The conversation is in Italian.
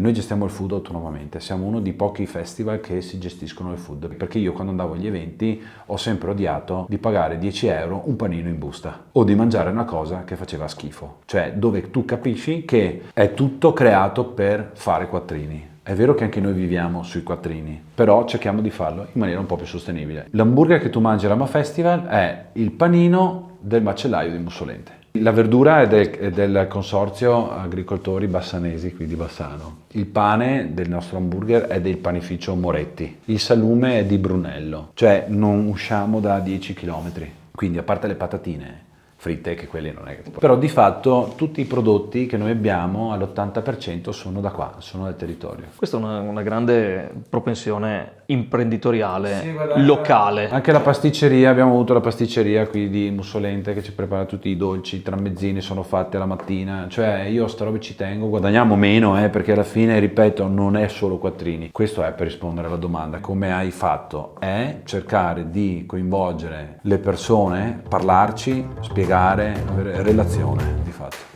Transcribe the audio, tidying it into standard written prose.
noi gestiamo il food autonomamente, siamo uno dei pochi festival che si gestiscono il food, perché io quando andavo agli eventi ho sempre odiato di pagare 10 euro un panino in busta o di mangiare una cosa che faceva schifo, cioè dove tu capisci che è tutto creato per fare quattrini. È vero che anche noi viviamo sui quattrini, però cerchiamo di farlo in maniera un po' più sostenibile. L'hamburger che tu mangi all'Ama Festival è il panino del macellaio di Mussolente. La verdura è del consorzio agricoltori bassanesi qui di Bassano. Il pane del nostro hamburger è del panificio Moretti. Il salume è di Brunello, cioè non usciamo da 10 km. Quindi a parte le patatine fritte, che quelle non è che... Però di fatto tutti i prodotti che noi abbiamo all'80% sono da qua, sono del territorio. Questa è una grande propensione imprenditoriale, locale. Anche la pasticceria, abbiamo avuto la pasticceria qui di Mussolente che ci prepara tutti i dolci, i tramezzini sono fatti alla mattina, cioè io a sta roba ci tengo, guadagniamo meno perché alla fine, ripeto, non è solo quattrini. Questo è per rispondere alla domanda, come hai fatto? È cercare di coinvolgere le persone, parlarci, spiegare, avere relazione di fatto.